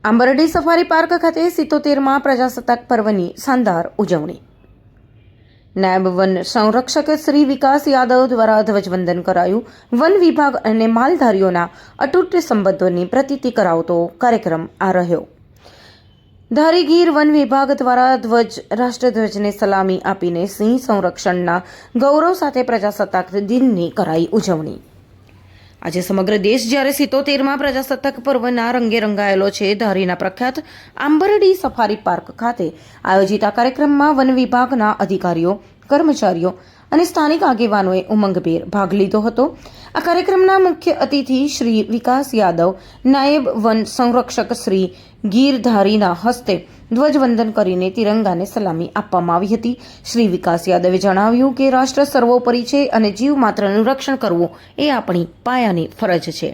Ambardi safari park ખાતે 77મા પ્રજાસત્તાક પર્વની શાનદાર ઉજવણી. નાયબ વન સંરક્ષક શ્રી વિકાસ યાદવ દ્વારા ધ્વજવંદન કરાયું. વન વિભાગ અને માલધારીઓના અતૂટ સંબંધોની પ્રતીતિ કરાવતો કાર્યક્રમ આ રહ્યો. ધારી ગીર વન વિભાગ દ્વારા રાષ્ટ્રધ્વજને સલામી આપીને સિંહ સંરક્ષણના ગૌરવ સાથે પ્રજાસત્તાક દિનની કરાઈ ઉજવણી. આજે સમગ્ર દેશ જ્યારે 77મા પ્રજાસત્તાક પર્વના રંગે રંગાયેલો છે. ધારીના પ્રખ્યાત આંબરડી સફારી પાર્ક ખાતે આયોજિત આ કાર્યક્રમમાં વન વિભાગના અધિકારીઓ, કર્મચારીઓ અને સ્થાનિક આગેવાનોએ ઉમંગભેર ભાગ લીધો હતો. આ કાર્યક્રમના મુખ્ય અતિથિ શ્રી વિકાસ યાદવ, નાયબ વન સંરક્ષક શ્રી ગીર ધારીના હસ્તે ધ્વજવંદન કરીને તિરંગાને સલામી આપવામાં આવી હતી. શ્રી વિકાસ યાદવે જણાવ્યું કે રાષ્ટ્ર સર્વોપરી છે અને જીવ માત્રનું રક્ષણ કરવું એ આપણી પાયાની ફરજ છે.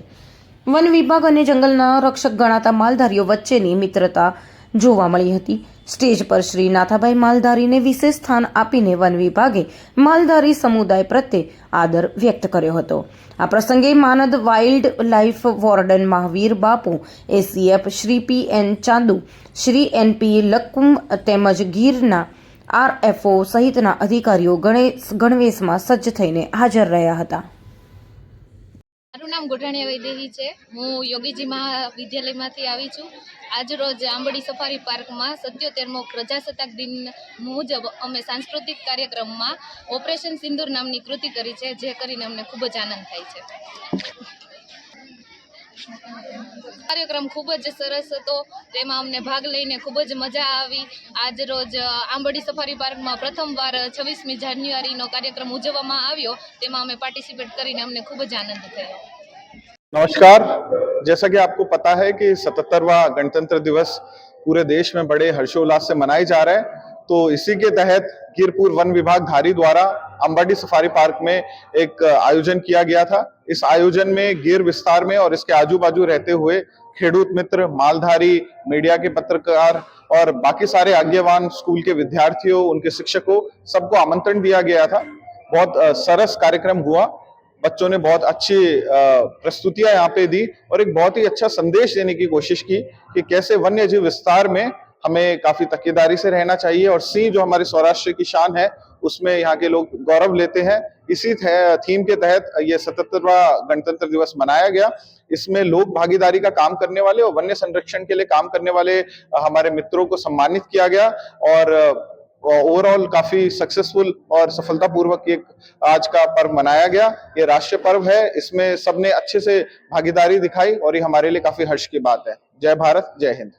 વન વિભાગ અને જંગલના રક્ષક ગણાતા માલધારીઓ વચ્ચેની મિત્રતા જોવા મળી હતી. સ્ટેજ પર શ્રી નાથાભાઈ માલધારીને વિશેષ સ્થાન આપીને વન વિભાગે માલધારી સમુદાય પ્રત્યે આદર વ્યક્ત કર્યો હતો. આ પ્રસંગે માનદ વાઇલ્ડ લાઇફ વોર્ડન મહાવીર બાપુ, એસીએફ શ્રી પી.એન. ચાંદુ, શ્રી એન.પી. લક્કુમ તેમજ ગીરના આરએફઓ સહિતના અધિકારીઓ ગણવેશમાં સજ્જ થઈને હાજર રહ્યા હતા. મારું નામ ગોઠાણીયા વૈદેહી છે. હું યોગીજી મહાવિદ્યાલયમાંથી આવી છું. આજરોજ આંબરડી સફારી પાર્કમાં 77મો પ્રજાસત્તાક દિન મુજબ અમે સાંસ્કૃતિક કાર્યક્રમમાં ઓપરેશન સિંદૂર નામની કૃતિ કરી છે, જે કરીને અમને ખૂબ જ આનંદ થાય છે. કાર્યક્રમ ખૂબ જ સરસ હતો. તેમાં અમને ભાગ લઈને ખૂબ જ મજા આવી. આજરોજ આંબરડી સફારી પાર્કમાં પ્રથમવાર 26મી જાન્યુઆરીનો કાર્યક્રમ ઉજવવામાં આવ્યો. તેમાં અમે પાર્ટિસિપેટ કરીને અમને ખૂબ જ આનંદ થયો. नमस्कार। जैसा कि आपको पता है कि 77वां गणतंत्र दिवस पूरे देश में बड़े हर्षोल्लास से मनाया जा रहा है, तो इसी के तहत गिरपुर वन विभाग धारी द्वारा आंबरडी सफारी पार्क में एक आयोजन किया गया था। इस आयोजन में गिर विस्तार में और इसके आजू बाजू रहते हुए खेडूत मित्र, मालधारी, मीडिया के पत्रकार और बाकी सारे आज्ञावान, स्कूल के विद्यार्थियों, उनके शिक्षकों, सबको आमंत्रण दिया गया था। बहुत सरस कार्यक्रम हुआ। बच्चों ने बहुत अच्छी प्रस्तुतियां यहाँ पे दी और एक बहुत ही अच्छा संदेश देने की कोशिश की कि कैसे वन्य जीव विस्तार में हमें काफी तकीदारी से रहना चाहिए और सिंह जो हमारे सौराष्ट्र की शान है उसमें यहाँ के लोग गौरव लेते हैं। इसी थीम के तहत ये 77वां गणतंत्र दिवस मनाया गया। इसमें लोक भागीदारी का काम करने वाले और वन्य संरक्षण के लिए काम करने वाले हमारे मित्रों को सम्मानित किया गया और ओवरऑल काफी सक्सेसफुल और सफलतापूर्वक एक आज का पर्व मनाया गया। ये राष्ट्रीय पर्व है, इसमें सबने अच्छे से भागीदारी दिखाई और ये हमारे लिए काफी हर्ष की बात है। जय भारत, जय हिंद।